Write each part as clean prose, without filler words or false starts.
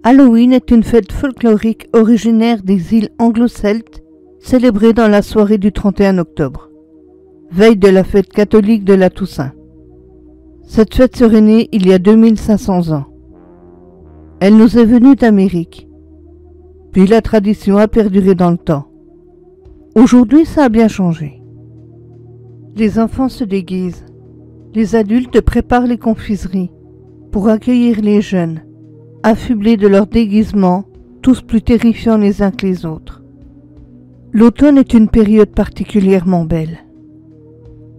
Halloween est une fête folklorique originaire des îles anglo-celtes, célébrée dans la soirée du 31 octobre, veille de la fête catholique de la Toussaint. Cette fête serait née il y a 2500 ans. Elle nous est venue d'Amérique, puis la tradition a perduré dans le temps. Aujourd'hui, ça a bien changé. Les enfants se déguisent, les adultes préparent les confiseries pour accueillir les jeunes, affublés de leurs déguisements, tous plus terrifiants les uns que les autres. L'automne est une période particulièrement belle.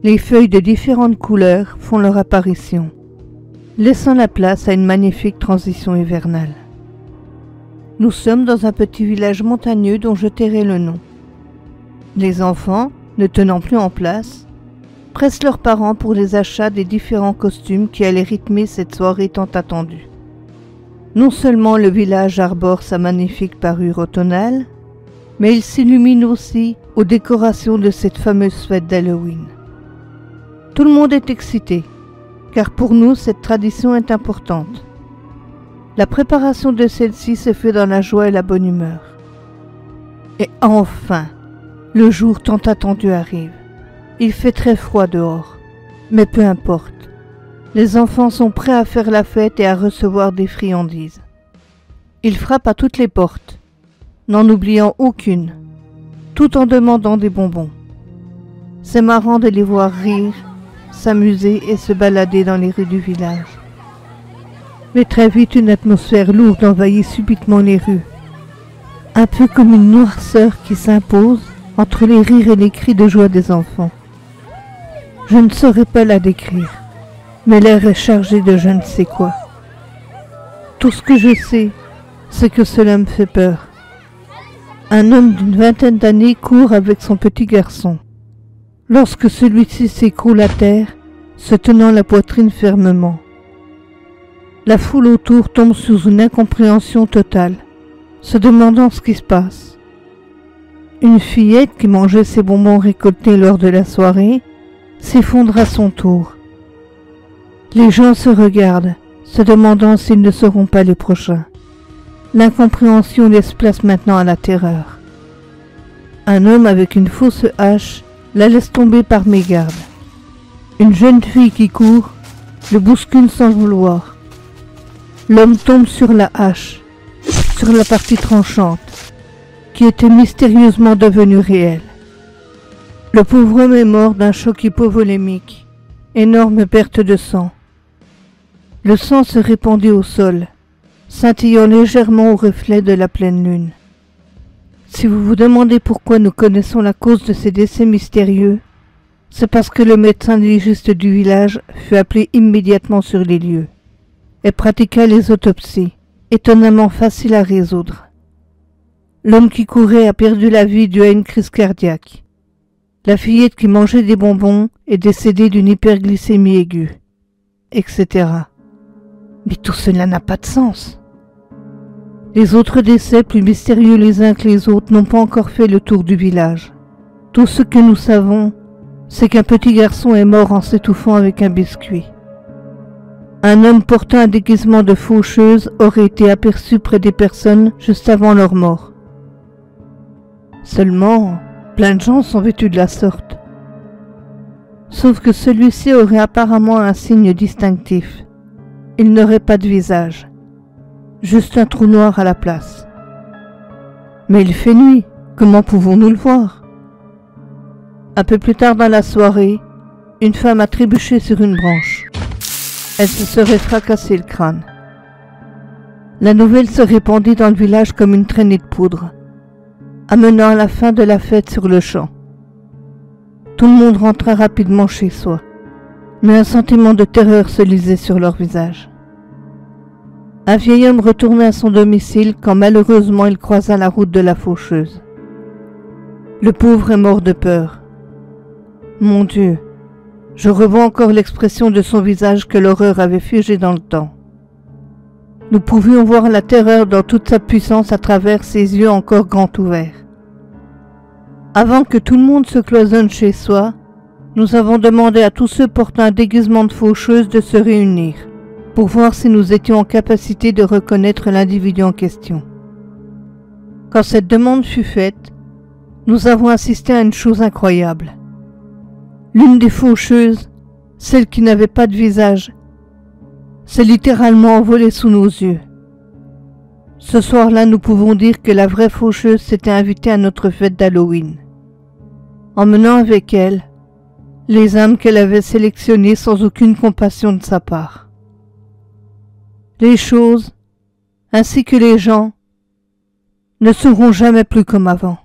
Les feuilles de différentes couleurs font leur apparition, laissant la place à une magnifique transition hivernale. Nous sommes dans un petit village montagneux dont je tairai le nom. Les enfants, ne tenant plus en place, pressent leurs parents pour les achats des différents costumes qui allaient rythmer cette soirée tant attendue. Non seulement le village arbore sa magnifique parure automnale, mais il s'illumine aussi aux décorations de cette fameuse fête d'Halloween. Tout le monde est excité, car pour nous cette tradition est importante. La préparation de celle-ci se fait dans la joie et la bonne humeur. Et enfin, le jour tant attendu arrive. Il fait très froid dehors, mais peu importe. Les enfants sont prêts à faire la fête et à recevoir des friandises. Ils frappent à toutes les portes, n'en oubliant aucune, tout en demandant des bonbons. C'est marrant de les voir rire, s'amuser et se balader dans les rues du village. Mais très vite, une atmosphère lourde envahit subitement les rues, un peu comme une noirceur qui s'impose entre les rires et les cris de joie des enfants. Je ne saurais pas la décrire, mais l'air est chargé de je ne sais quoi. Tout ce que je sais, c'est que cela me fait peur. Un homme d'une vingtaine d'années court avec son petit garçon. Lorsque celui-ci s'écroule à terre, se tenant la poitrine fermement. La foule autour tombe sous une incompréhension totale, se demandant ce qui se passe. Une fillette qui mangeait ses bonbons récoltés lors de la soirée s'effondre à son tour. Les gens se regardent, se demandant s'ils ne seront pas les prochains. L'incompréhension laisse place maintenant à la terreur. Un homme avec une fausse hache la laisse tomber par mégarde. Une jeune fille qui court le bouscule sans le vouloir. L'homme tombe sur la hache, sur la partie tranchante, qui était mystérieusement devenue réelle. Le pauvre homme est mort d'un choc hypovolémique, énorme perte de sang. Le sang se répandit au sol, scintillant légèrement au reflet de la pleine lune. Si vous vous demandez pourquoi nous connaissons la cause de ces décès mystérieux, c'est parce que le médecin légiste du village fut appelé immédiatement sur les lieux et pratiqua les autopsies, étonnamment faciles à résoudre. L'homme qui courait a perdu la vie dû à une crise cardiaque. La fillette qui mangeait des bonbons est décédée d'une hyperglycémie aiguë, etc. Mais tout cela n'a pas de sens. Les autres décès, plus mystérieux les uns que les autres, n'ont pas encore fait le tour du village. Tout ce que nous savons, c'est qu'un petit garçon est mort en s'étouffant avec un biscuit. Un homme portant un déguisement de faucheuse aurait été aperçu près des personnes juste avant leur mort. Seulement, plein de gens sont vêtus de la sorte. Sauf que celui-ci aurait apparemment un signe distinctif. Il n'aurait pas de visage, juste un trou noir à la place. Mais il fait nuit, comment pouvons-nous le voir? Un peu plus tard dans la soirée, une femme a trébuché sur une branche. Elle se serait fracassé le crâne. La nouvelle se répandit dans le village comme une traînée de poudre, amenant à la fin de la fête sur le champ. Tout le monde rentra rapidement chez soi, mais un sentiment de terreur se lisait sur leur visage. Un vieil homme retournait à son domicile quand malheureusement il croisa la route de la faucheuse. Le pauvre est mort de peur. Mon Dieu, je revois encore l'expression de son visage que l'horreur avait figé dans le temps. Nous pouvions voir la terreur dans toute sa puissance à travers ses yeux encore grands ouverts. Avant que tout le monde se cloisonne chez soi, nous avons demandé à tous ceux portant un déguisement de faucheuse de se réunir. pour voir si nous étions en capacité de reconnaître l'individu en question. Quand cette demande fut faite, nous avons assisté à une chose incroyable. L'une des faucheuses, celle qui n'avait pas de visage, s'est littéralement envolée sous nos yeux. Ce soir-là, nous pouvons dire que la vraie faucheuse s'était invitée à notre fête d'Halloween, emmenant avec elle les âmes qu'elle avait sélectionnées sans aucune compassion de sa part. Les choses, ainsi que les gens, ne seront jamais plus comme avant.